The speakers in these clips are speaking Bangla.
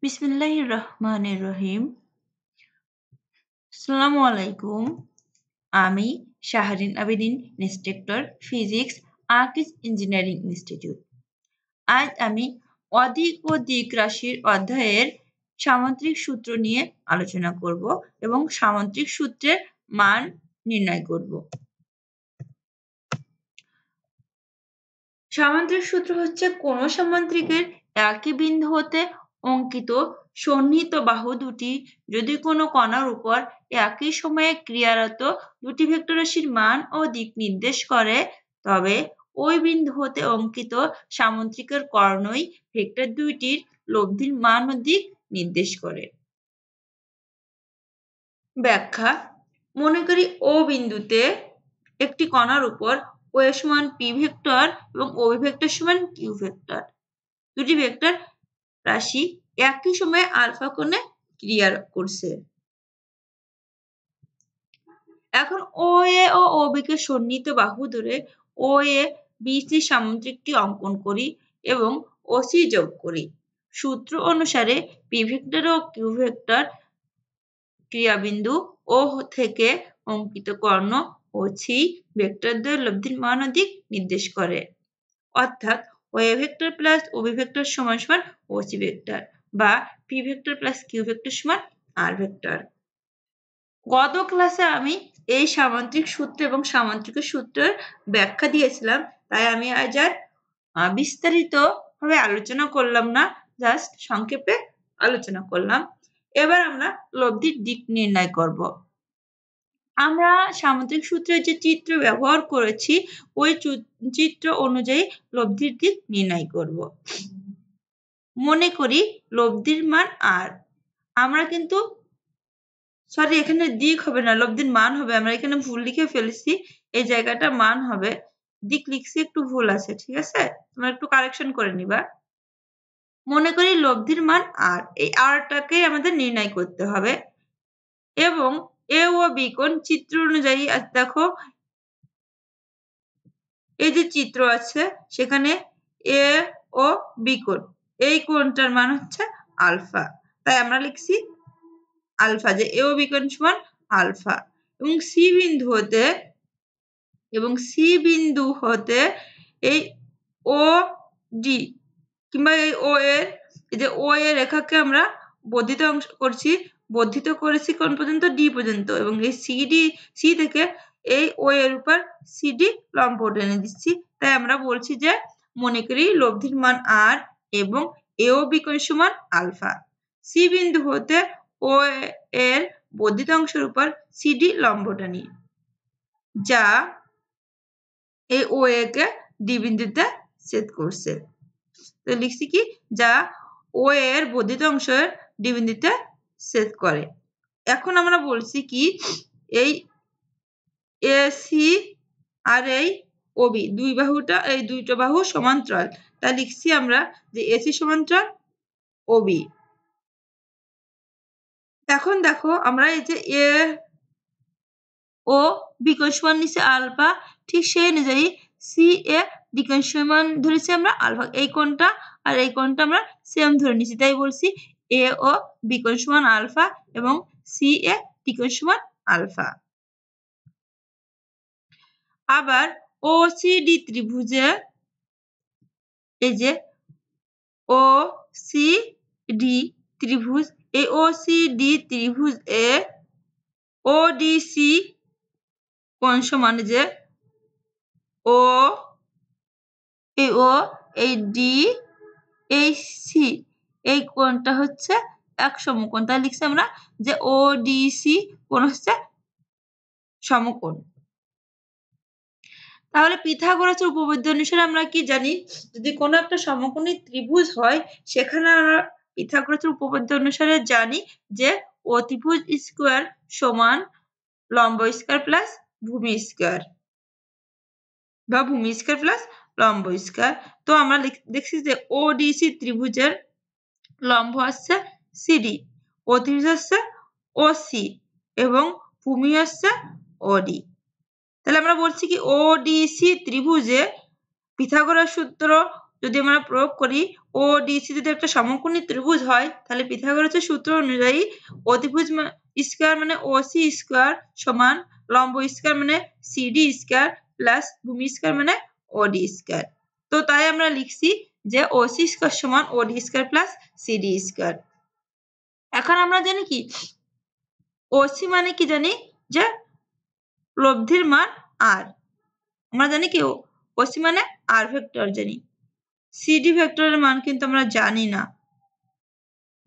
বিসমিল্লাহির রহমানির রহিম। আসসালামু আলাইকুম। আমি Shahrin Abedin, instructor physics, Arkis engineering institute. আজ আমি অদিক ও দিক রাশির অধ্যায়ের সামুদ্রিক সূত্র নিয়ে আলোচনা করব এবং সামুদ্রিক সূত্রের মান নির্ণয় করব। সামুদ্রিক সূত্র হচ্ছে কোন সামুদ্রিকের একই বিন্দু হতে অঙ্কিত সন্নিহিত বাহু দুটি যদি কোনো কণার উপর একই সময়ে ক্রিয়ারত দুটি ভেক্টর রাশির মান ও দিক নির্দেশ করে, তবে ওই বিন্দু হতে অঙ্কিত সামুদ্রিকের কর্ণই ভেক্টর দুইটির লব্ধির মান ও দিক নির্দেশ করে। ব্যাখ্যা: মনে করি ও বিন্দুতে একটি কণার উপর ও এর সমান পি ভেক্টর এবং ও ভেক্টর সমান কিউ ভেক্টর, দুটি ভেক্টর রাশি একই সময়ে আলফা কোণে ক্রিয়া করছে। এখন ও এ ও ও বি কে সন্নিহিত বাহু ধরে ও এ বি সি সামুদ্রিকটি অঙ্কন করি এবং ও সি যোগ করি। সূত্র অনুসারে P vector O Q vector ক্রিয়াবিন্দু ও থেকে অঙ্কিত কর্ণ ও সি ভেক্টরদ্বয়ের লব্ধির মান ও দিক নির্দেশ করে। অর্থাৎ O A vector plus O B vector সমান সমান ও সি ভেক্টর বা P vector plus Q vector সমান আর ভেক্টর। গত ক্লাসে আমি এই সামুদ্রিক সূত্র এবং সামুদ্রিকের সূত্রের ব্যাখ্যা দিয়েছিলাম, তাই আমি আজ আর বিস্তারিত ভাবে আলোচনা করলাম না, জাস্ট সংক্ষেপে আলোচনা করলাম। এবার আমরা লব্ধির দিক নির্ণয় করব। আমরা সামুদ্রিক সূত্রের যে চিত্র ব্যবহার করেছি ওই চিত্র অনুযায়ী লব্ধির দিক নির্ণয় করব। মনে করি লব্ধির মান আর, আমরা কিন্তু সরি এখানে দিক হবে না, লব্ধির মান হবে। আমরা এখানে ভুল লিখে ফেলেছি, এই জায়গাটা মান হবে, দিক লিখছি একটু ভুল আছে, ঠিক আছে? তোমরা একটু কারেকশন করে নিবা। মনে করি লব্ধির মান আর, এই আরটাকে আমাদের নির্ণয় করতে হবে এবং এ ও বি কোণ চিত্র অনুযায়ী দেখো এই যে চিত্র আছে সেখানে এ ও বি কোণ, এই কোণটার মান হচ্ছে আলফা, তাই আমরা লিখছি আলফা, যে এ ও বি কোণ সমান আলফা। এবং সি বিন্দু হতে এই ও ডি কিংবা এই ও এর, এই যে ও এর রেখাকে আমরা বর্ধিত অংশ করছি, বর্ধিত করেছি কোন পর্যন্ত? ডি পর্যন্ত, এবং এই সি থেকে এই ও এর উপর সিডি লম্ব টেনে দিচ্ছি। তাই আমরা বলছি যে মনে করি লব্ধির মান আর এবং এ ও বি কোণ সমান আলফা। সি বিন্দু হতে ও এর বর্ধিত অংশের উপর সিডি লম্ব টানি, যা এই ও এ কে ডি বিন্দুতে ছেদ করছে। তো লিখছি কি, যা ও এর বর্ধিত অংশের ডি বিন্দুতে ছেদ করে। এখন আমরা বলছি কি, এই এসি আর এই ওবি এই দুইটা বাহু সমান্তরাল, তাই লিখছি আমরা যে এসি সমান্তরাল ওবি। এখন দেখো আমরা এই যে এ ও বি কোণ সমান নিচে আলফা, ঠিক সেই অনুযায়ী সি এ ডি কোণ সমান ধরেছি আমরা আলফা, এই কোণটা আর এই কোণটা আমরা সেম ধরে নিছি, তাই বলছি এ ও বি কোণ সমান আলফা এবং সি এ ডি কোণ সমান আলফা। আবার ও সি ডি ত্রিভুজে এই যে ও সি ডি ত্রিভুজ, এই ও সি ডি ত্রিভুজ এ ও ডি সি কোণ সমান যে ও এই ও এই ডি এই সি, এই কোণটা হচ্ছে এক সমকোণ, তাই লিখছি আমরা যে ও ডি সি কোণ হচ্ছে সমকোণ। তাহলে পিথাগোরাসের উপপাদ্য অনুসারে আমরা কি জানি, যদি কোনো একটা সমকোণী ত্রিভুজ হয় সেখানে আমরা পিথাগোরাসের উপপাদ্য অনুসারে জানি যে অতিভুজ স্কোয়ার সমান লম্ব স্কোয়ার প্লাস ভূমি স্কোয়ার বা ভূমি স্কোয়ার প্লাস লম্ব স্কোয়ার। তো আমরা দেখছি যে ওডিসি ত্রিভুজের লম্ব হচ্ছে সিডি, অতিভুজ হচ্ছে ওসি এবং ভূমি হচ্ছে ওডি। তাহলে আমরা বলছি কি ওডিসি ত্রিভুজে পিথাগোরাস সূত্র যদি আমরা প্রয়োগ করি ODC যদি একটা সমকোণী ত্রিভুজ হয় তাহলে পিথাগোরাসের সূত্র অনুযায়ী অতিভুজ স্কয়ার মানে OC স্কয়ার সমান লম্ব স্কয়ার মানে CD স্কয়ার প্লাস ভূমি স্কয়ার মানে OD স্কয়ার। তো তাই আমরা লিখছি যে OC স্কয়ার সমান OD square plus CD square. এখন আমরা জানি কি OC মানে কি জানি যে লব্ধির মান R। আমরা জানি কি OC মানে R ভেক্টর জানি। CD ভেক্টরের মান কিন্তু আমরা জানি না।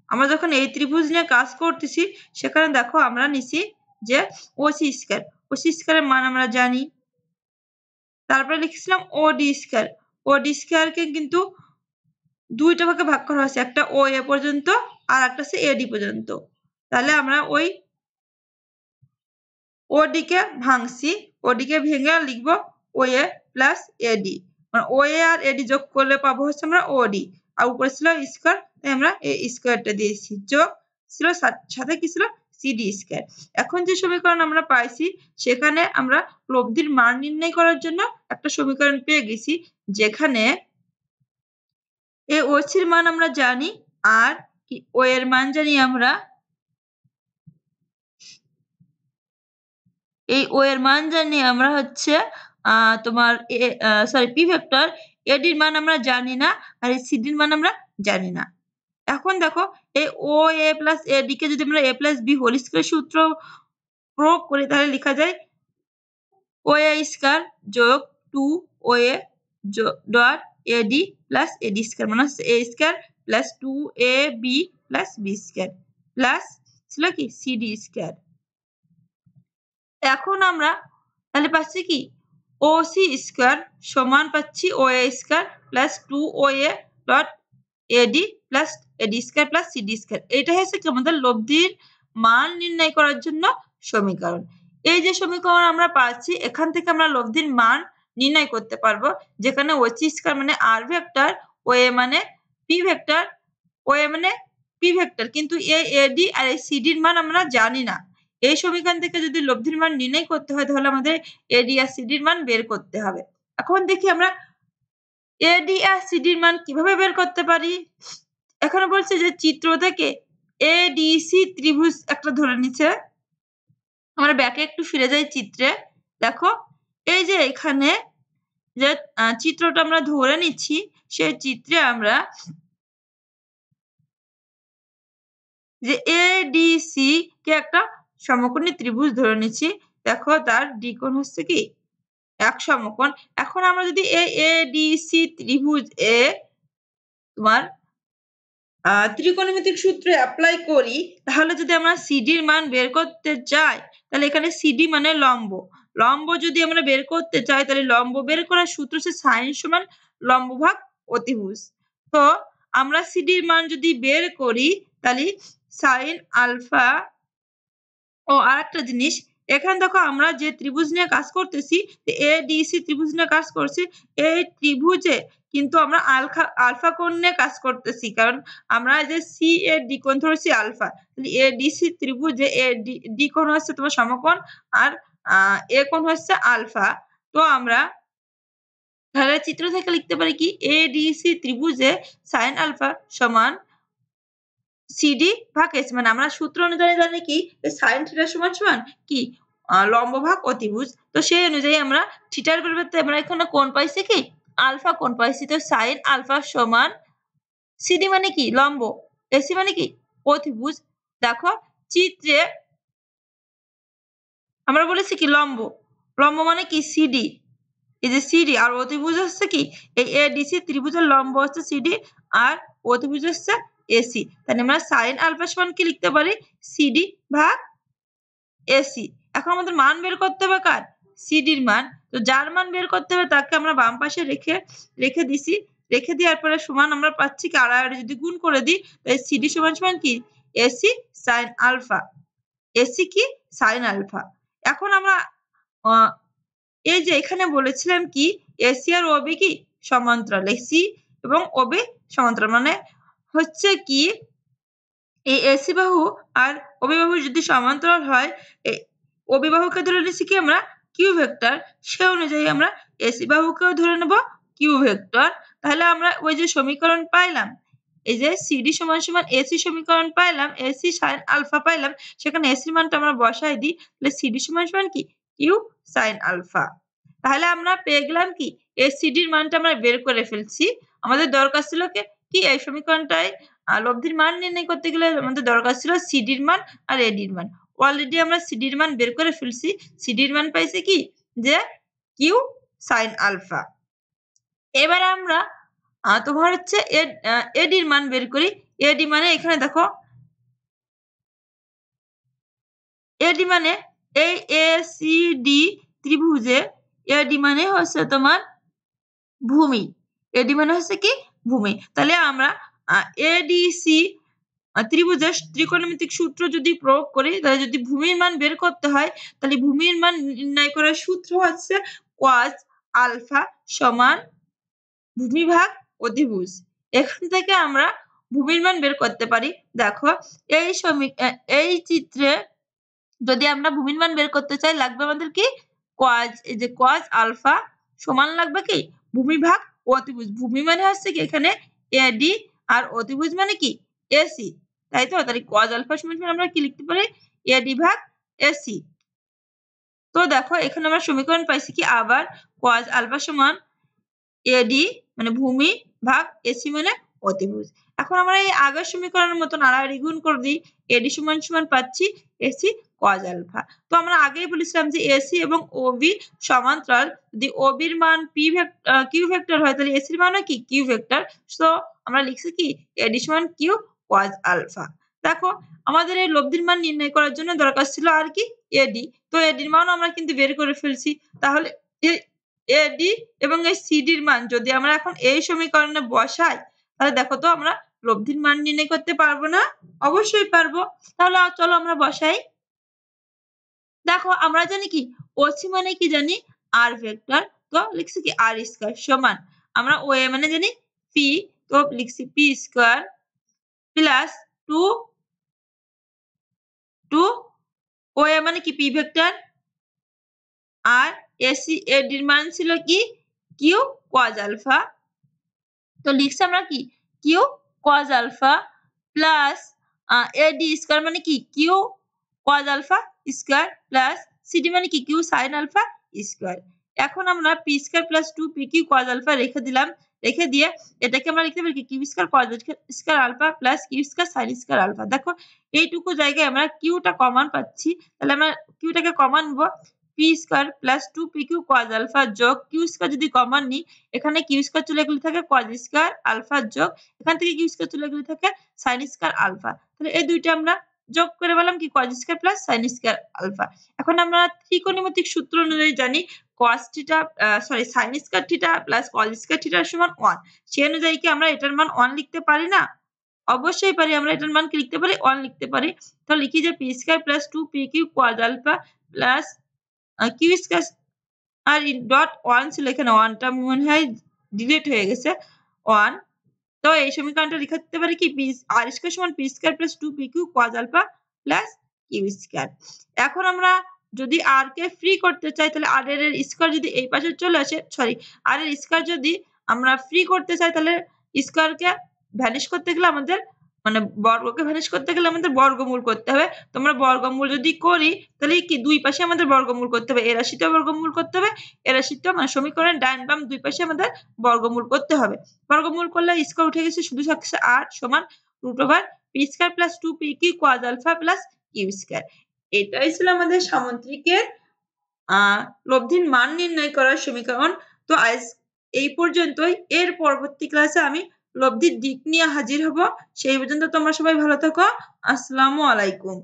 আমরা যখন এই ত্রিভুজ নিয়ে কাজ করতেছি সেখানে দেখো আমরা নিছি যে OC স্কয়ার। OC স্কয়ারের মান আমরা জানি। তারপরে লিখছিলাম OD স্কয়ার। OD স্কয়ারকে কিন্তু দুইটা ভাগে ভাগ করা হয়েছে, একটা OA পর্যন্ত আর একটা হচ্ছে AD পর্যন্ত। তাহলে আমরা ওই OD কে ভাঙছি, OD কে ভেঙে লিখবো OA প্লাস AD। মানে OA আর AD যোগ করলে পাবো হচ্ছে আমরা OD, আর উপরে ছিল স্কয়ার তাই আমরা এই স্কয়ারটা দিয়েছি, যোগ ছিল সাথে কি ছিল CD স্কয়ার। এখন যে সমীকরণ আমরা পাইছি সেখানে আমরা লব্ধির মান নির্ণয় করার জন্য একটা সমীকরণ পেয়ে গেছি, যেখানে এই OC এর মান আমরা জানি আর O এর মান জানি আমরা, এই O এর মান জানি আমরা হচ্ছে তোমার P ভেক্টর। AD এর মান আমরা জানি না আর এই CD এর মান আমরা জানি না। এখন দেখো এই OA প্লাস AD কে যদি আমরা A plus B whole square সূত্র প্রয়োগ করি তাহলে লেখা যায় OA স্কয়ার যোগ 2OA dot AD plus AD square মানে হচ্ছে A square plus 2AB plus B square plus ছিল কি CD স্কয়ার। এখন আমরা তাহলে পাচ্ছি কি OC স্কয়ার সমান পাচ্ছি OA square plus 2OA dot AD plus AD square plus CD square. এটা হচ্ছে কি আমাদের লব্ধির মান নির্ণয় করার জন্য সমীকরণ। এই যে সমীকরণ আমরা পাচ্ছি এখান থেকে আমরা লব্ধির মান নির্ণয় করতে পারবো, যেখানে OC স্কয়ার মানে R ভেক্টর, OA মানে P ভেক্টর, OA মানে P ভেক্টর, কিন্তু এই AD আর এই CD এর মান আমরা জানি না। এই সমীকরণ থেকে যদি লব্ধির মান নির্ণয় করতে হয় তাহলে আমাদের AD আর CD এর মান বের করতে হবে। এখন দেখি আমরা AD আর CD এর মান কিভাবে বের করতে পারি। এখানে বলছে যে চিত্র থেকে ADC ত্রিভুজ একটা ধরে নিচ্ছে। আমরা ব্যাকে একটু ফিরে যাই চিত্রে। দেখো এই যে এখানে যে চিত্রটা আমরা ধরে নিচ্ছি সেই চিত্রে আমরা যে ADC কে একটা সমকোণী ত্রিভুজ ধরে নিচ্ছি। দেখো তার দ্বিকোণ হচ্ছে কি এক সমকোণ। এখন আমরা যদি এই ADC ত্রিভুজ এ তোমার ত্রিকোণমিতিক সূত্র অ্যাপ্লাই করি তাহলে যদি আমরা CD এর মান বের করতে চাই তাহলে এখানে CD মানে লম্ব, লম্ব যদি আমরা বের করতে চাই তাহলে লম্ব বের করার সূত্র হচ্ছে sin সমান লম্ব ভাগ অতিভুজ। তো আমরা CD এর মান যদি বের করি তাহলে sin আলফা। ও আরেকটা জিনিস, এখানে দেখো আমরা যে ত্রিভুজ নিয়ে কাজ করতেছি ADC ত্রিভুজ নিয়ে কাজ করছি, এই ত্রিভুজে কিন্তু আমরা আলফা কোণ নিয়ে কাজ করতেছি, কারণ আমরা যে সি এর দ্বিকোণ ধরেছি আলফা। ADC ত্রিভুজে ডি কোণ হচ্ছে তোমার সমকোণ আর এ কোণ হচ্ছে আলফা। তো আমরা তাহলে চিত্র থেকে লিখতে পারি কি ADC ত্রিভুজে sin আলফা সমান CD ভাগ AC, মানে আমরা সূত্র অনুযায়ী জানি কি sin থিটা সমান সমান কি লম্ব ভাগ অতিভুজ। তো সেই অনুযায়ী আমরা থিটার পরিবর্তে আমরা এখানে কোণ পাইছি কি আলফা কোণ পাইছি। তো sin আলফা সমান CD মানে কি লম্ব, AC মানে কি অতিভুজ। দেখো চিত্রে আমরা বলেছি কি লম্ব, লম্ব মানে কি CD, এই যে CD আর অতিভুজ হচ্ছে কি এই ADC ত্রিভুজের লম্ব হচ্ছে CD আর অতিভুজ হচ্ছে AC। তাহলে আমরা sin আলফা সমান কি লিখতে পারি CD ভাগ AC। এখন আমাদের মান বের করতে হবে কার CD এর মান। তো যার মান বের করতে হবে তাকে আমরা বাম পাশে রেখে দিছি, রেখে দেওয়ার পরে সমান আমরা পাচ্ছি কি আর যদি গুণ করে দিই তাহলে CD সমান সমান কি AC sin আলফা, AC কি sin আলফা। এখন আমরা এই যে এখানে বলেছিলাম কি AC আর OB কি সমান্তরাল, AC এবং OB সমান্তরাল, মানে হচ্ছে কি এই AC বাহু আর OB বাহু যদি সমান্তরাল হয় OB বাহুকে ধরে নিচ্ছি কি আমরা Q ভেক্টর, সে অনুযায়ী আমরা AC বাহুকেও ধরে নেব কিউ ভেক্টর, তাহলে আমরা ওই যে সমীকরণ পাইলাম, এই যে সিডি সমান সমান এসি সমীকরণ পাইলাম, এসি সাইন আলফা পাইলাম, সেখানে এসির মানটা আমরা বসাই দিই, তাহলে সিডি সমান সমান কি কিউ সাইন আলফা। তাহলে আমরা পেয়ে গেলাম কি এসিডির মানটা আমরা বের করে ফেলছি। আমাদের দরকার ছিল কি এই সমীকরণটায় লব্ধির মান নির্ণয় করতে গেলে আমাদের দরকার ছিল সিডির মান আর এডির মান। অলরেডি আমরা সিডির মান বের করে ফেলছি। সিডির মান পাইছি কি যে কিউ সাইন আলফা। এবার আমরা তোমার হচ্ছে এডির মান বের করি। এডি মানে এখানে দেখো, এডি মানে এই এসিডি ত্রিভুজে এডি মানে হচ্ছে তোমার ভূমি। এডি মানে হচ্ছে কি ভূমি। তাহলে আমরা এডিসি ত্রিভুজের ত্রিকোণমিতিক সূত্র যদি প্রয়োগ করি, তাহলে যদি ভূমির মান বের করতে হয়, তাহলে ভূমির মান নির্ণয় করার সূত্র হচ্ছে cos আলফা সমান ভূমি ভাগ অধিভুজ। এখান থেকে আমরা ভূমির মান বের করতে পারি। দেখো এই চিত্রে যদি আমরা ভূমির মান বের করতে চাই, লাগবে আমাদের কি cos, এই যে cos আলফা সমান লাগবে কি ভূমি ভাগ অতিভুজ। ভূমি মানে হচ্ছে কি এখানে এডি আর অতিভুজ মানে কি এসি, তাই তো? তাহলে cos আলফা সমান আমরা কি লিখতে পারি এডি ভাগ এসি। তো দেখো এখানে আমরা সমীকরণ পাইছি কি আবার cos আলফা সমান এডি মানে ভূমি ভাগ এসি মানে অতিভুজ। এখন আমরা এই আগের সমীকরণের মতন আড়াআড়ি গুণ করে দিই। এডি সমান সমান পাচ্ছি এসি cos আলফা। তো আমরা আগেই বলেছিলাম যে এসি এবং ওবি সমান্তরাল, যদি ওবির মান কিউ ভেক্টর হয়, তাহলে এসির মানও কি কিউ ভেক্টর। সো আমরা লিখছি কি এডি সমান কিউ cos আলফা। দেখো আমাদের এই লব্ধির মান নির্ণয় করার জন্য দরকার ছিল আর কি এডি। তো এডির মানও আমরা কিন্তু বের করে ফেলছি। তাহলে এডি এবং এই সিডির মান যদি আমরা এখন এই সমীকরণে বসাই, তাহলে দেখো তো আমরা লব্ধির মান নির্ণয় করতে পারবো না? অবশ্যই পারবো। তাহলে চলো আমরা বসাই। দেখো আমরা জানি কি ওসি মানে কি জানি আর ভেক্টর, তো লিখছি কি আর স্কয়ার সমান, আমরা ও এ মানে জানি পি, তো লিখছি পি স্কয়ার প্লাস 2 ও এ মানে কি পি ভেক্টর, আর এসি এডির মান ছিল কি কিউ cos আলফা, তো লিখছি আমরা কি q cos alpha plus AD square মানে কি q cos alpha square plus CD মানে কি কিউ sin আলফা স্কয়ার। এখন আমরা p square plus 2 p q cos alpha রেখে দিলাম। রেখে দিয়ে এটাকে আমরা লিখতে পারি কি q square cos square alpha plus q square sin square alpha. দেখো এইটুকু জায়গায় আমরা কিউটা কমন পাচ্ছি, তাহলে আমরা কিউটাকে কমন নেব। P square plus 2 p q cos alpha যোগ কিউ স্কয়ার যদি কমন নিই, এখানে কিউ স্কয়ার চলে গেলে থাকে cos স্কয়ার আলফা যোগ এখান থেকে কিউ স্কয়ার চলে গেলে থাকে sin স্কয়ার আলফা। তাহলে এই দুইটা আমরা যোগ করে বললাম কি cos square plus sin square alpha. এখন আমরা ত্রিকোণমিতিক সূত্র অনুযায়ী জানি cos theta sin square theta plus cos square theta সমান 1। সেই অনুযায়ী কি আমরা এটার মান 1 লিখতে পারি না? অবশ্যই পারি। আমরা এটার মান কি লিখতে পারি 1 লিখতে পারি। তো লিখি যে p square plus 2 p q cos alpha plus q square, আর ডট 1 ছিল এখানে 1টা মনে হয় ডিলিট হয়ে গেছে 1। তো এই সমীকরণটা লিখতে পারি কি পি আর স্কয়ার সমান p square plus 2 p q cos alpha plus q square. এখন আমরা যদি আর কে ফ্রি করতে চাই, তাহলে আর এর স্কয়ার যদি এই পাশে চলে আসে, আর এর স্কয়ার যদি আমরা ফ্রি করতে চাই, তাহলে স্কয়ার কে ভ্যানিশ করতে গেলে আমাদের মানে বর্গকে ভ্যানিশ করতে গেলে আমাদের বর্গমূল করতে হবে। তোমরা বর্গমূল যদি করি, তাহলে কি দুই পাশে আমাদের বর্গমূল করতে হবে, এ রাশিতেও বর্গমূল করতে হবে, এ রাশিতেও, মানে সমীকরণের ডান বাম দুই পাশে আমাদের বর্গমূল করতে হবে। বর্গমূল করলে স্কয়ার উঠে গেছে, শুধু থাকছে 8 সমান √ p square plus 2 p q cos alpha plus q square. এটাই ছিল আমাদের সামুদ্রিকের লব্ধির মান নির্ণয় করার সমীকরণ। তো আজ এই পর্যন্তই। এর পরবর্তী ক্লাসে আমি লব্ধির দিক নিয়ে হাজির হব। সেই পর্যন্ত তোমরা সবাই ভালো থাকো। আসসালামু আলাইকুম।